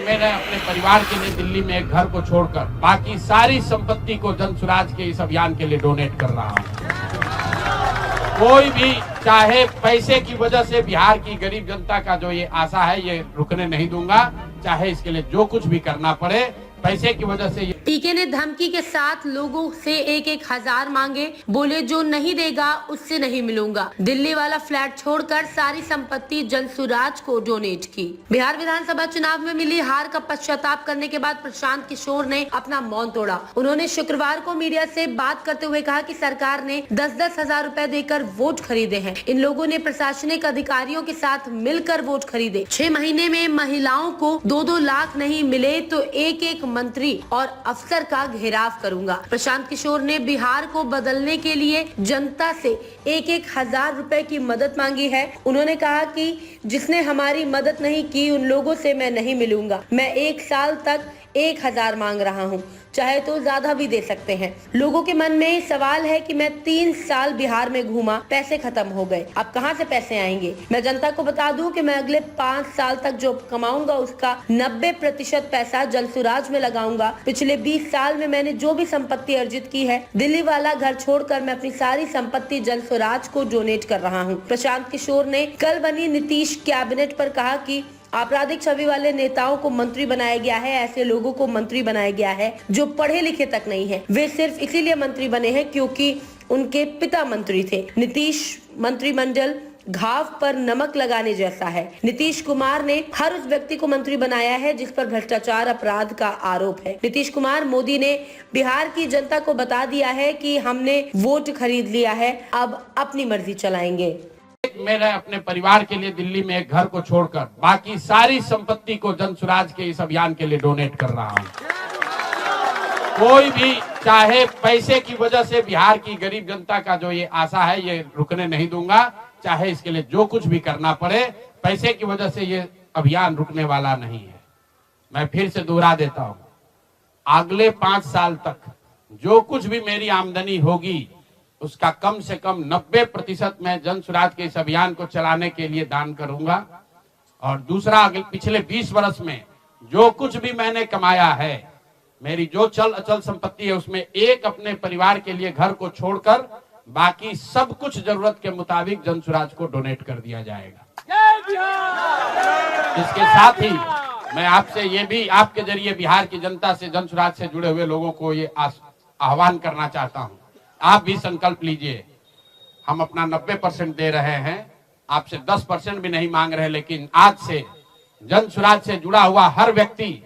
मैंने अपने परिवार के लिए दिल्ली में एक घर को छोड़कर बाकी सारी संपत्ति को जन स्वराज के इस अभियान के लिए डोनेट कर रहा हूं। कोई भी चाहे पैसे की वजह से बिहार की गरीब जनता का जो ये आशा है ये रुकने नहीं दूंगा, चाहे इसके लिए जो कुछ भी करना पड़े। पैसे की वजह से पीके ने धमकी के साथ लोगों से 1,000 मांगे, बोले जो नहीं देगा उससे नहीं मिलूंगा। दिल्ली वाला फ्लैट छोड़कर सारी संपत्ति जन स्वराज को डोनेट की। बिहार विधानसभा चुनाव में मिली हार का पश्चाताप करने के बाद प्रशांत किशोर ने अपना मौन तोड़ा। उन्होंने शुक्रवार को मीडिया से बात करते हुए कहा कि सरकार ने 10-10 हजार रुपए देकर वोट खरीदे हैं। इन लोगों ने प्रशासनिक अधिकारियों के साथ मिलकर वोट खरीदे। 6 महीने में महिलाओं को 2-2 लाख नहीं मिले तो एक मंत्री और अफसर का घेराव करूंगा। प्रशांत किशोर ने बिहार को बदलने के लिए जनता से 1,000 रुपए की मदद मांगी है। उन्होंने कहा कि जिसने हमारी मदद नहीं की उन लोगों से मैं नहीं मिलूंगा। मैं 1 साल तक 1,000 मांग रहा हूं, चाहे तो ज्यादा भी दे सकते हैं। लोगों के मन में सवाल है कि मैं 3 साल बिहार में घूमा, पैसे खत्म हो गए, अब कहां से पैसे आएंगे। मैं जनता को बता दूं कि मैं अगले 5 साल तक जो कमाऊंगा उसका 90% पैसा जल स्वराज में लगाऊंगा। पिछले 20 साल में मैंने जो भी संपत्ति अर्जित की है, दिल्ली वाला घर छोड़कर मैं अपनी सारी संपत्ति जल स्वराज को डोनेट कर रहा हूँ। प्रशांत किशोर ने कल बनी नीतीश कैबिनेट पर कहा कि आपराधिक छवि वाले नेताओं को मंत्री बनाया गया है, ऐसे लोगों को मंत्री बनाया गया है जो पढ़े लिखे तक नहीं है। वे सिर्फ इसीलिए मंत्री बने हैं क्योंकि उनके पिता मंत्री थे। नीतीश मंत्रिमंडल घाव पर नमक लगाने जैसा है। नीतीश कुमार ने हर उस व्यक्ति को मंत्री बनाया है जिस पर भ्रष्टाचार अपराध का आरोप है। नीतीश कुमार मोदी ने बिहार की जनता को बता दिया है कि हमने वोट खरीद लिया है, अब अपनी मर्जी चलाएंगे। मैंने अपने परिवार के लिए दिल्ली में एक घर को छोड़कर बाकी सारी संपत्ति को जन स्वराज के इस अभियान के लिए डोनेट कर रहा हूं। कोई भी चाहे पैसे की वजह से बिहार की गरीब जनता का जो ये आशा है ये रुकने नहीं दूंगा, चाहे इसके लिए जो कुछ भी करना पड़े। पैसे की वजह से ये अभियान रुकने वाला नहीं है। मैं फिर से दोहरा देता हूं, अगले 5 साल तक जो कुछ भी मेरी आमदनी होगी उसका कम से कम 90% मैं जन स्वराज के इस अभियान को चलाने के लिए दान करूंगा। और दूसरा, पिछले 20 वर्ष में जो कुछ भी मैंने कमाया है, मेरी जो चल अचल संपत्ति है, उसमें एक अपने परिवार के लिए घर को छोड़कर बाकी सब कुछ जरूरत के मुताबिक जन स्वराज को डोनेट कर दिया जाएगा। इसके साथ ही मैं आपसे ये भी आपके जरिए बिहार की जनता से, जन स्वराज से जुड़े हुए लोगों को ये आह्वान करना चाहता हूं, आप भी संकल्प लीजिए। हम अपना 90% दे रहे हैं, आपसे 10% भी नहीं मांग रहे, लेकिन आज से जन स्वराज से जुड़ा हुआ हर व्यक्ति,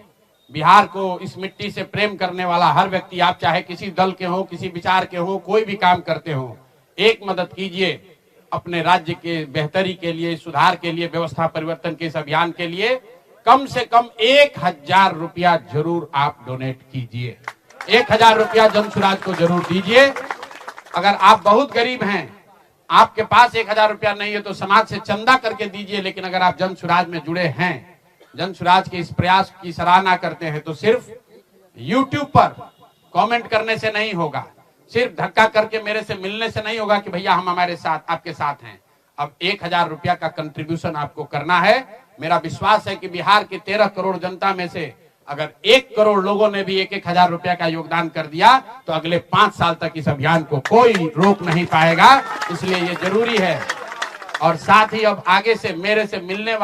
बिहार को इस मिट्टी से प्रेम करने वाला हर व्यक्ति, आप चाहे किसी दल के हो, किसी विचार के हो, कोई भी काम करते हो, एक मदद कीजिए अपने राज्य के बेहतरी के लिए, सुधार के लिए, व्यवस्था परिवर्तन के इस अभियान के लिए। कम से कम 1,000 रुपया जरूर आप डोनेट कीजिए। 1,000 रुपया जन स्वराज को जरूर दीजिए। अगर आप बहुत गरीब हैं, आपके पास 1,000 रुपया नहीं है तो समाज से चंदा करके दीजिए। लेकिन अगर आप जन स्वराज में जुड़े हैं, जन स्वराज के इस प्रयास की सराहना करते हैं, तो सिर्फ YouTube पर कमेंट करने से नहीं होगा, सिर्फ धक्का करके मेरे से मिलने से नहीं होगा कि भैया हम हमारे साथ, आपके साथ हैं। अब 1,000 रुपया का कंट्रीब्यूशन आपको करना है। मेरा विश्वास है कि बिहार की 13 करोड़ जनता में से अगर 1 करोड़ लोगों ने भी 1,000 रुपया का योगदान कर दिया तो अगले 5 साल तक इस अभियान को कोई रोक नहीं पाएगा। इसलिए ये जरूरी है। और साथ ही अब आगे से मेरे से मिलने